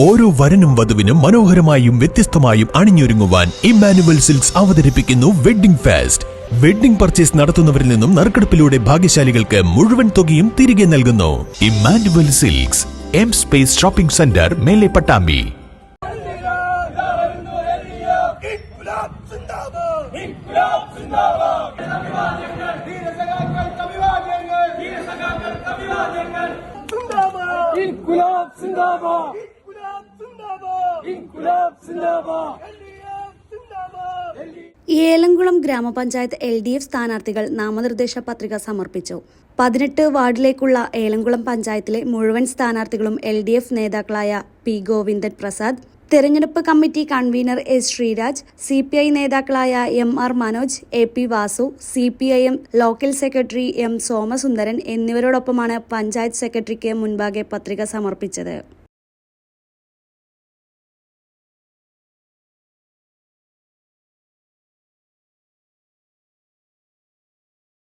ഓരോ വരനും വധുവിനും മനോഹരമായും വ്യത്യസ്തമായും അണിഞ്ഞൊരുങ്ങുവാൻ Emmanuel silks അവതരിപ്പിക്കുന്നു വെഡ്ഡിംഗ് ഫെസ്റ്റ്. വെഡ്ഡിംഗ് പർച്ചേസ് നടത്തുന്നവരിൽ നിന്നും നറുക്കെടുപ്പിലൂടെ ഭാഗ്യശാലികൾക്ക് മുഴുവൻ തുകയും തിരികെ നൽകുന്നു. Emmanuel silks, M space shopping centre, മേലെ പട്ടാമ്പി. ഏലംകുളം ഗ്രാമപഞ്ചായത്ത് LDF സ്ഥാനാർത്ഥികൾ നാമനിർദ്ദേശ പത്രിക സമർപ്പിച്ചു. 18 വാർഡിലേക്കുള്ള ഏലംകുളം പഞ്ചായത്തിലെ മുഴുവൻ സ്ഥാനാർത്ഥികളും LDF നേതാക്കളായ P. ഗോവിന്ദൻ പ്രസാദ്, തെരഞ്ഞെടുപ്പ് committee convener S. Sreeraj, CPI നേതാക്കളായ MR Manoj, AP Vasu, CPIM local secretary M. Somasundaran എന്നിവരോടൊപ്പമാണ് പഞ്ചായത്ത് സെക്രട്ടറിക്ക് മുൻപാകെ പത്രിക സമർപ്പിച്ചത്.